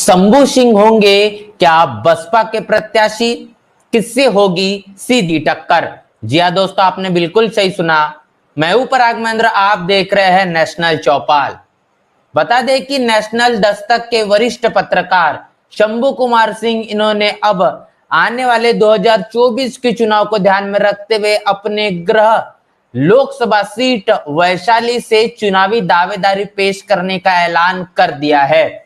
शंभू सिंह होंगे क्या बसपा के प्रत्याशी? किससे होगी सीधी टक्कर? जी हाँ दोस्तों, आपने बिल्कुल सही सुना। मैं हूं पराग महेंद्र, आप देख रहे हैं नेशनल चौपाल। बता दें कि नेशनल दस्तक के वरिष्ठ पत्रकार शंभू कुमार सिंह, इन्होंने अब आने वाले 2024 के चुनाव को ध्यान में रखते हुए अपने गृह लोकसभा सीट वैशाली से चुनावी दावेदारी पेश करने का ऐलान कर दिया है।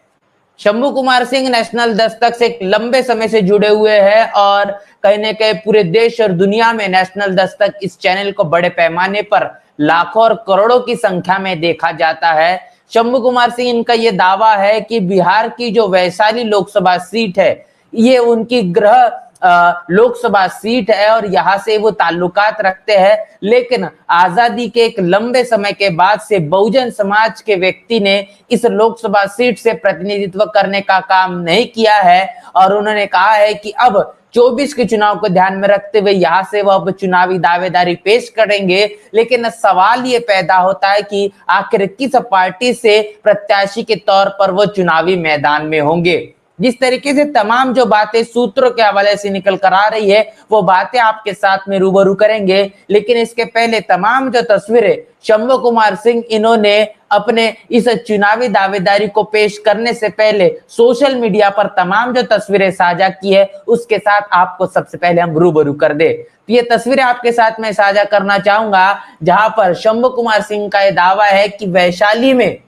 शंभू कुमार सिंह नेशनल दस्तक से एक लंबे समय से जुड़े हुए हैं और कहीं न कहीं पूरे देश और दुनिया में नेशनल दस्तक इस चैनल को बड़े पैमाने पर लाखों और करोड़ों की संख्या में देखा जाता है। शंभू कुमार सिंह, इनका ये दावा है कि बिहार की जो वैशाली लोकसभा सीट है, ये उनकी गृह लोकसभा सीट है और यहाँ से वो ताल्लुकात रखते हैं। लेकिन आजादी के एक लंबे समय के बाद से बहुजन समाज के व्यक्ति ने इस लोकसभा सीट से प्रतिनिधित्व करने का काम नहीं किया है और उन्होंने कहा है कि अब 24 के चुनाव को ध्यान में रखते हुए यहाँ से वो अब चुनावी दावेदारी पेश करेंगे। लेकिन सवाल ये पैदा होता है कि आखिर किस पार्टी से प्रत्याशी के तौर पर वो चुनावी मैदान में होंगे। जिस तरीके से तमाम जो बातें सूत्रों के हवाले से निकल कर आ रही है, वो बातें आपके साथ में रूबरू करेंगे। लेकिन इसके पहले तमाम जो तस्वीरें शंभू कुमार सिंह इन्होंने अपने इस चुनावी दावेदारी को पेश करने से पहले सोशल मीडिया पर तमाम जो तस्वीरें साझा की है, उसके साथ आपको सबसे पहले हम रूबरू कर दे। तो ये तस्वीरें आपके साथ में साझा करना चाहूंगा, जहां पर शंभू कुमार सिंह का यह दावा है कि वैशाली में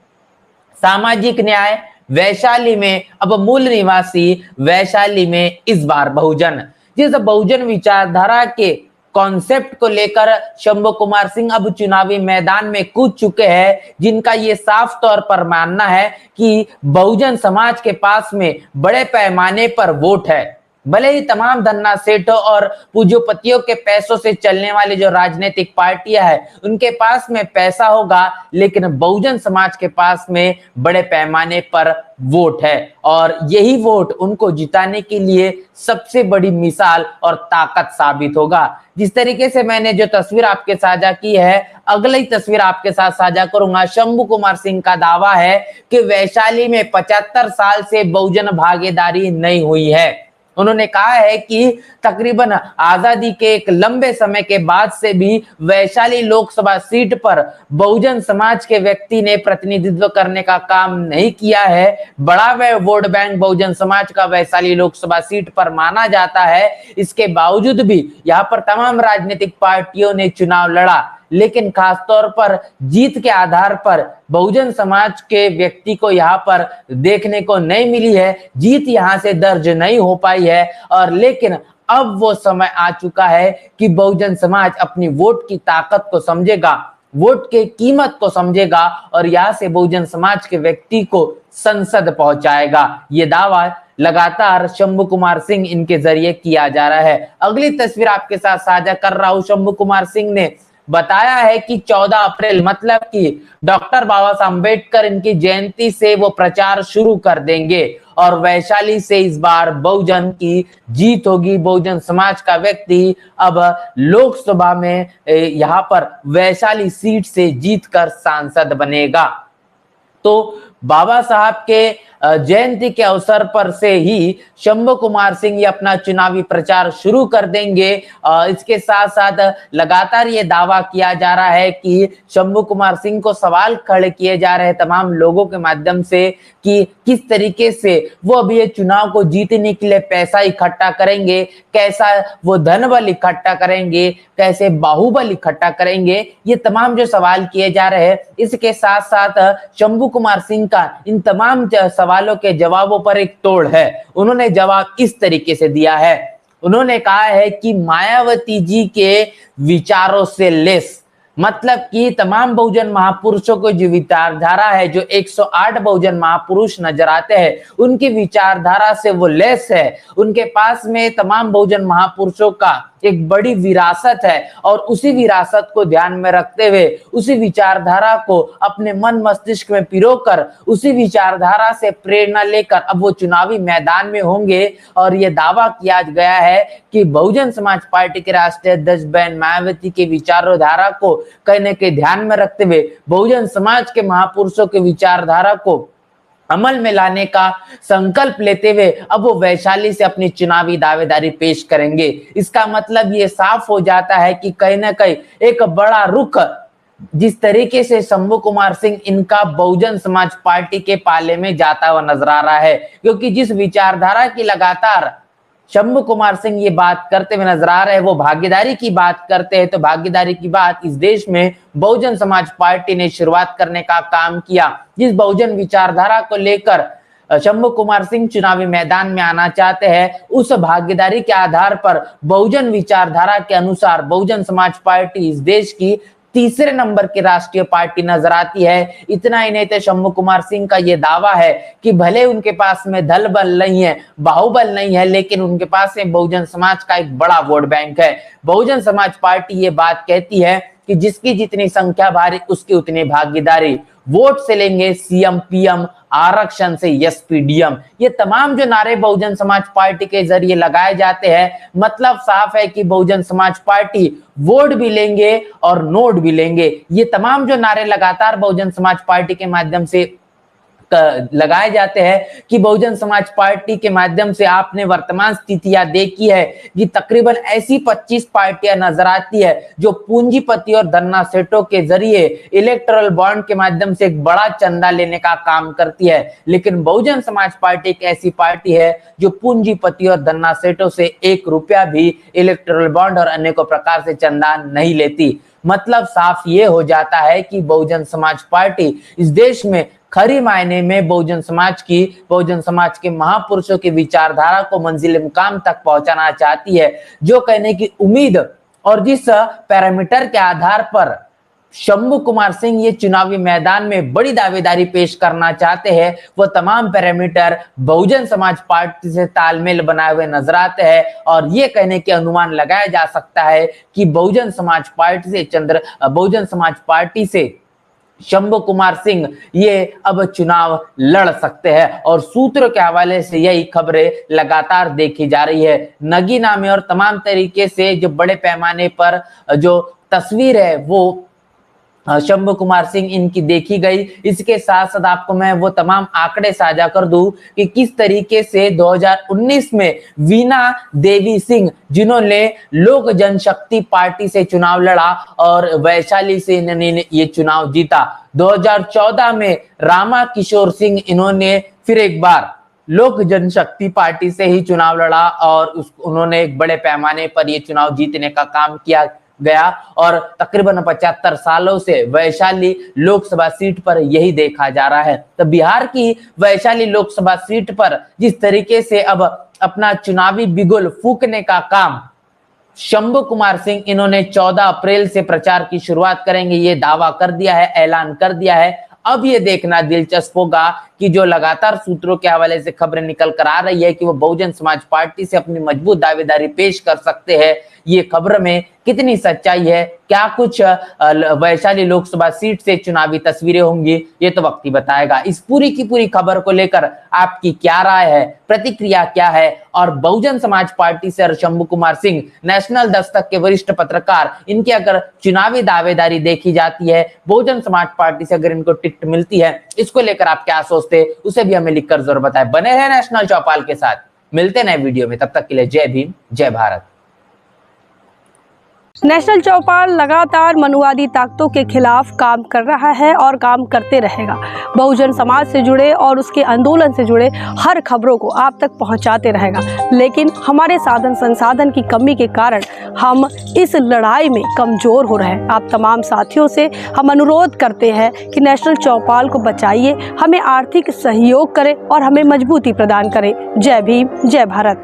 सामाजिक न्याय, वैशाली में अब मूल निवासी, वैशाली में इस बार बहुजन, जिस बहुजन विचारधारा के कॉन्सेप्ट को लेकर शंभू कुमार सिंह अब चुनावी मैदान में कूद चुके हैं, जिनका ये साफ तौर पर मानना है कि बहुजन समाज के पास में बड़े पैमाने पर वोट है। भले ही तमाम धन्ना सेठों और पूंजीपतियों के पैसों से चलने वाली जो राजनीतिक पार्टियां हैं, उनके पास में पैसा होगा, लेकिन बहुजन समाज के पास में बड़े पैमाने पर वोट है और यही वोट उनको जिताने के लिए सबसे बड़ी मिसाल और ताकत साबित होगा। जिस तरीके से मैंने जो तस्वीर आपके साझा की है, अगली तस्वीर आपके साथ साझा करूंगा। शंभू कुमार सिंह का दावा है कि वैशाली में 75 साल से बहुजन भागीदारी नहीं हुई है। उन्होंने कहा है कि तकरीबन आजादी के एक लंबे समय के बाद से भी वैशाली लोकसभा सीट पर बहुजन समाज के व्यक्ति ने प्रतिनिधित्व करने का काम नहीं किया है। बड़ा वोट बैंक बहुजन समाज का वैशाली लोकसभा सीट पर माना जाता है। इसके बावजूद भी यहाँ पर तमाम राजनीतिक पार्टियों ने चुनाव लड़ा, लेकिन खासतौर पर जीत के आधार पर बहुजन समाज के व्यक्ति को यहाँ पर देखने को नहीं मिली है। जीत यहाँ से दर्ज नहीं हो पाई है और लेकिन अब वो समय आ चुका है कि बहुजन समाज अपनी वोट की ताकत को समझेगा, वोट के कीमत को समझेगा और यहाँ से बहुजन समाज के व्यक्ति को संसद पहुंचाएगा। ये दावा लगातार शंभू कुमार सिंह इनके जरिए किया जा रहा है। अगली तस्वीर आपके साथ साझा कर रहा हूं। शंभू कुमार सिंह ने बताया है कि 14 अप्रैल मतलब कि डॉक्टर बाबा साहब अम्बेडकर इनकी जयंती से वो प्रचार शुरू कर देंगे और वैशाली से इस बार बहुजन की जीत होगी। बहुजन समाज का व्यक्ति अब लोकसभा में यहाँ पर वैशाली सीट से जीतकर सांसद बनेगा। तो बाबा साहब के जयंती के अवसर पर से ही शंभू कुमार सिंह ये अपना चुनावी प्रचार शुरू कर देंगे। इसके साथ साथ लगातार ये दावा किया जा रहा है कि शंभू कुमार सिंह को सवाल खड़े किए जा रहे हैं तमाम लोगों के माध्यम से कि किस तरीके से वो अभी ये चुनाव को जीतने के लिए पैसा इकट्ठा करेंगे, कैसा वो धन बल इकट्ठा करेंगे, कैसे बाहुबल इकट्ठा करेंगे। ये तमाम जो सवाल किए जा रहे हैं, इसके साथ साथ शंभू कुमार सिंह का इन तमाम सवालों के जवाबों पर एक तोड़ है। उन्होंने जवाब इस तरीके से दिया है। उन्होंने कहा है कि मायावती जी के विचारों से लेस, मतलब कि तमाम बहुजन महापुरुषों को जो विचारधारा है, जो 108 बहुजन महापुरुष नजर आते हैं, उनकी विचारधारा से वो लेस है। उनके पास में तमाम बहुजन महापुरुषों का एक बड़ी विरासत है और उसी विरासत को ध्यान में रखते हुए, उसी विचारधारा को अपने मन मस्तिष्क में पिरोकर, उसी विचारधारा से प्रेरणा लेकर अब वो चुनावी मैदान में होंगे। और ये दावा किया गया है कि बहुजन समाज पार्टी के राष्ट्रीय अध्यक्ष बहन मायावती के विचारधारा को कहीं न कहीं ध्यान में रखते हुए, बहुजन समाज के महापुरुषों के विचारधारा को अमल में लाने का संकल्प लेते हुए अब वो वैशाली से अपनी चुनावी दावेदारी पेश करेंगे। इसका मतलब ये साफ हो जाता है कि कहीं ना कहीं एक बड़ा रुख जिस तरीके से शंभू कुमार सिंह इनका बहुजन समाज पार्टी के पाले में जाता हुआ नजर आ रहा है, क्योंकि जिस विचारधारा की लगातार शंभू कुमार सिंह ये बात करते हुए नजर आ रहे हैं, वो भागीदारी की बात करते हैं। तो भागीदारी की बात इस देश में बहुजन समाज पार्टी ने शुरुआत करने का काम किया। जिस बहुजन विचारधारा को लेकर शंभू कुमार सिंह चुनावी मैदान में आना चाहते हैं, उस भागीदारी के आधार पर बहुजन विचारधारा के अनुसार बहुजन समाज पार्टी इस देश की तीसरे नंबर की राष्ट्रीय पार्टी नजर आती है। इतना ही नहीं तो शंभू कुमार सिंह का यह दावा है कि भले उनके पास में दल बल नहीं है, बाहुबल नहीं है, लेकिन उनके पास में बहुजन समाज का एक बड़ा वोट बैंक है। बहुजन समाज पार्टी ये बात कहती है कि जिसकी जितनी संख्या भारी उसकी उतनी भागीदारी, वोट से लेंगे सीएम पीएम, आरक्षण से एसपीडीएम। ये तमाम जो नारे बहुजन समाज पार्टी के जरिए लगाए जाते हैं, मतलब साफ है कि बहुजन समाज पार्टी वोट भी लेंगे और नोट भी लेंगे। ये तमाम जो नारे लगातार बहुजन समाज पार्टी के माध्यम से लगाए जाते हैं कि बहुजन समाज पार्टी के माध्यम से आपने वर्तमान स्थितियां देखी है कि तकरीबन ऐसी 25 पार्टियां नजर आती है जो पूंजीपति और धन्ना सेठों के जरिए इलेक्टोरल बॉन्ड के माध्यम से एक बड़ा चंदा लेने का काम करती है। लेकिन बहुजन समाज पार्टी एक ऐसी पार्टी है जो पूंजीपति और धन्ना सेठों से 1 रुपया भी इलेक्टोरल बॉन्ड और अनेकों प्रकार से चंदा नहीं लेती। मतलब साफ ये हो जाता है कि बहुजन समाज पार्टी इस देश में खरी मायने में बहुजन समाज के महापुरुषों की विचारधारा को मंजिल मुकाम तक पहुंचाना चाहती है। जो कहने की उम्मीद और जिस पैरामीटर के आधार पर शंभू कुमार सिंह ये चुनावी मैदान में बड़ी दावेदारी पेश करना चाहते हैं, वो तमाम पैरामीटर बहुजन समाज पार्टी से तालमेल बनाए हुए नजर आते हैं। और ये कहने के अनुमान लगाया जा सकता है कि बहुजन समाज पार्टी से शंभू कुमार सिंह ये अब चुनाव लड़ सकते हैं। और सूत्रों के हवाले से यही खबरें लगातार देखी जा रही है। नगीना में और तमाम तरीके से जो बड़े पैमाने पर जो तस्वीर है वो शंभू कुमार सिंह इनकी देखी गई। इसके साथ साथ आपको मैं वो तमाम आंकड़े साझा कर दूं कि किस तरीके से 2019 में वीणा देवी सिंह, जिन्होंने लोक जनशक्ति पार्टी से चुनाव लड़ा और वैशाली से इन्होंने ये चुनाव जीता। 2014 में रामा किशोर सिंह, इन्होंने फिर एक बार लोक जनशक्ति पार्टी से ही चुनाव लड़ा और उन्होंने एक बड़े पैमाने पर ये चुनाव जीतने का काम किया गया। और तकरीबन 75 सालों से वैशाली लोकसभा सीट पर यही देखा जा रहा है। तो बिहार की वैशाली लोकसभा सीट पर जिस तरीके से अब अपना चुनावी बिगुल फूकने का काम शंभू कुमार सिंह, इन्होंने 14 अप्रैल से प्रचार की शुरुआत करेंगे, ये दावा कर दिया है, ऐलान कर दिया है। अब ये देखना दिलचस्प होगा कि जो लगातार सूत्रों के हवाले से खबरें निकल कर आ रही है कि वो बहुजन समाज पार्टी से अपनी मजबूत दावेदारी पेश कर सकते हैं, ये खबर में कितनी सच्चाई है, क्या कुछ वैशाली लोकसभा सीट से चुनावी तस्वीरें होंगी, ये तो वक्त ही बताएगा। इस पूरी की पूरी खबर को लेकर आपकी क्या राय है, प्रतिक्रिया क्या है? और बहुजन समाज पार्टी से शंभू कुमार सिंह, नेशनल दस्तक के वरिष्ठ पत्रकार, इनकी अगर चुनावी दावेदारी देखी जाती है, बहुजन समाज पार्टी से अगर इनको टिकट मिलती है, इसको लेकर आप क्या सोचते, उसे भी हमें लिखकर जरूर बताएं। बने रहे नेशनल चौपाल के साथ, मिलते नए वीडियो में, तब तक के लिए जय भीम, जय भारत। नेशनल चौपाल लगातार मनुवादी ताकतों के खिलाफ काम कर रहा है और काम करते रहेगा। बहुजन समाज से जुड़े और उसके आंदोलन से जुड़े हर खबरों को आप तक पहुंचाते रहेगा। लेकिन हमारे साधन संसाधन की कमी के कारण हम इस लड़ाई में कमज़ोर हो रहे हैं। आप तमाम साथियों से हम अनुरोध करते हैं कि नेशनल चौपाल को बचाइए, हमें आर्थिक सहयोग करें और हमें मजबूती प्रदान करें। जय भीम, जय भारत।